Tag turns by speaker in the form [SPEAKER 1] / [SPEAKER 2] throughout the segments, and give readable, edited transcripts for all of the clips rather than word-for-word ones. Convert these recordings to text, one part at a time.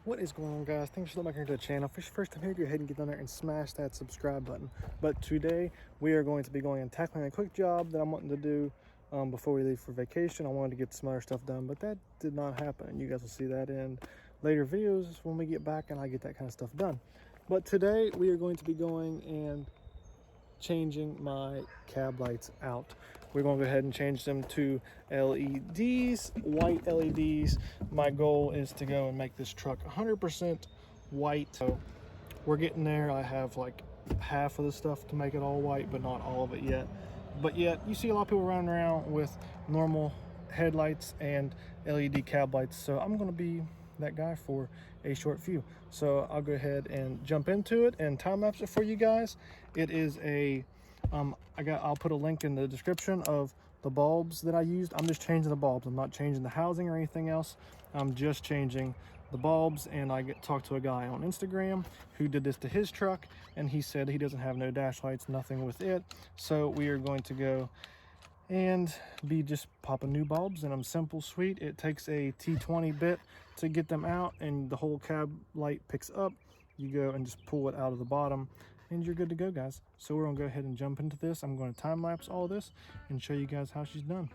[SPEAKER 1] What is going on, guys? Thanks for coming back here to the channel. If it's your first time here, go ahead and get down there and smash that subscribe button. But today we are going to be going and tackling a quick job that I'm wanting to do before we leave for vacation. I wanted to get some other stuff done, but that did not happen, and you guys will see that in later videos when we get back and I get that kind of stuff done. But today we are going to be going and changing my cab lights out. We're going to go ahead and change them to LEDs, white LEDs. My goal is to go and make this truck 100% white. So we're getting there. I have like half of the stuff to make it all white, but not all of it yet. But yet you see a lot of people running around with normal headlights and LED cab lights. So I'm going to be that guy for a short few. So I'll go ahead and jump into it and time lapse it for you guys. It is a I'll put a link in the description of the bulbs that I used. I'm just changing the bulbs. I'm not changing the housing or anything else. I'm just changing the bulbs. And I talked to a guy on Instagram who did this to his truck, and he said he doesn't have no dash lights, nothing with it. So we are going to go and be just popping new bulbs, and I'm simple, sweet. It takes a T20 bit to get them out, and the whole cab light picks up. You go and just pull it out of the bottom, and you're good to go, guys. So we're gonna go ahead and jump into this. I'm going to time lapse all this and show you guys how she's done.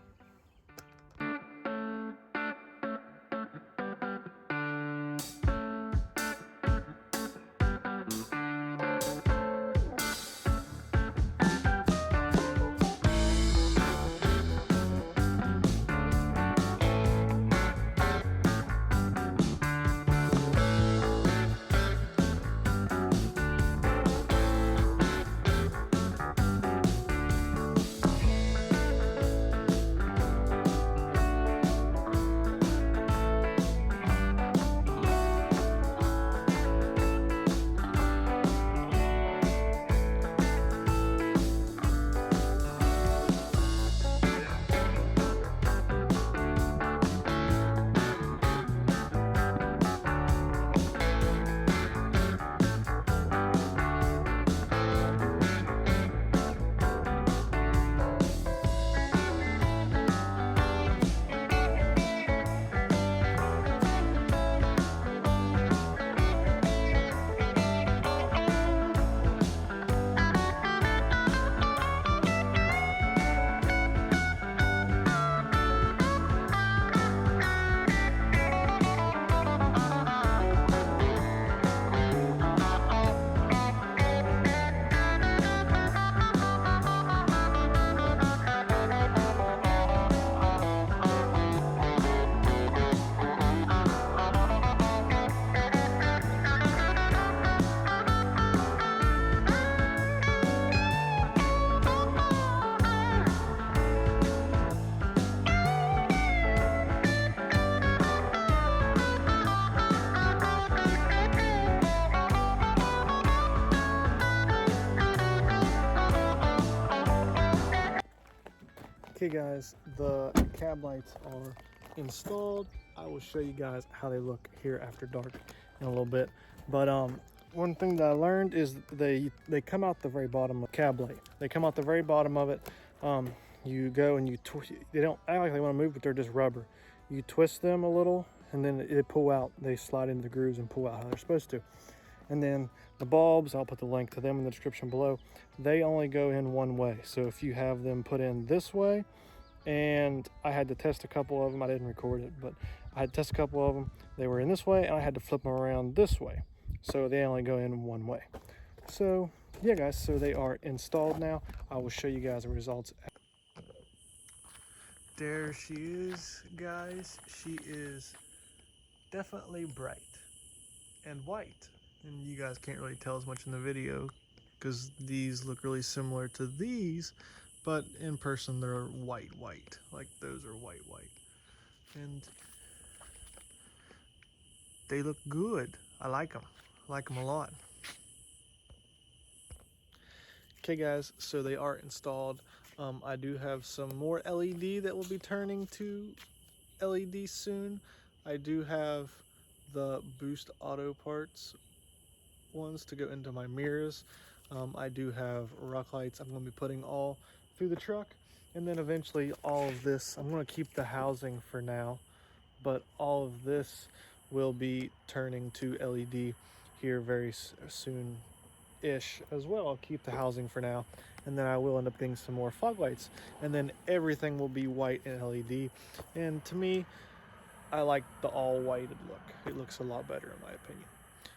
[SPEAKER 1] Okay, guys, the cab lights are installed. I will show you guys how they look here after dark in a little bit. But one thing that I learned is they come out the very bottom of the cab light. They come out the very bottom of it. You go and you twist. They don't act like they want to move, but they're just rubber. You twist them a little, and then they pull out. They slide into the grooves and pull out how they're supposed to. And then the bulbs, I'll put the link to them in the description below. They only go in one way. So if you have them put in this way, and I had to test a couple of them, I didn't record it, but I had to test a couple of them. They were in this way, and I had to flip them around this way. So they only go in one way. So yeah, guys, so they are installed now. I will show you guys the results. There she is, guys. She is definitely bright and white. And you guys can't really tell as much in the video because these look really similar to these, but in person they're white. Like those are white. And they look good. I like them. I like them a lot. Okay, guys, so they are installed. I do have some more LED that will be turning to LED soon. I do have the Boost Auto Parts ones to go into my mirrors. I do have rock lights I'm going to be putting all through the truck, and then eventually all of this, I'm going to keep the housing for now, but all of this will be turning to LED here very soon-ish as well. I'll keep the housing for now, and then I will end up getting some more fog lights, and then everything will be white and LED. And to me, I like the all-whited look. It looks a lot better in my opinion.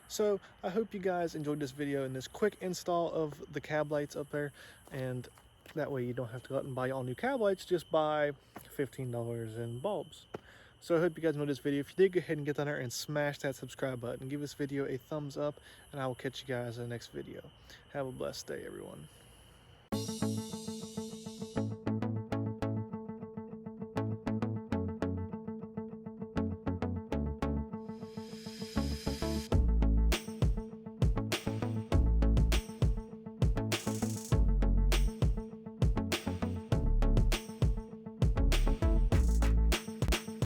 [SPEAKER 1] So I hope you guys enjoyed this video and this quick install of the cab lights up there, and that way you don't have to go out and buy all new cab lights, just buy $15 in bulbs. So I hope you guys enjoyed this video. If you did, go ahead and get down there and smash that subscribe button. Give this video a thumbs up, and I will catch you guys in the next video. Have a blessed day, everyone.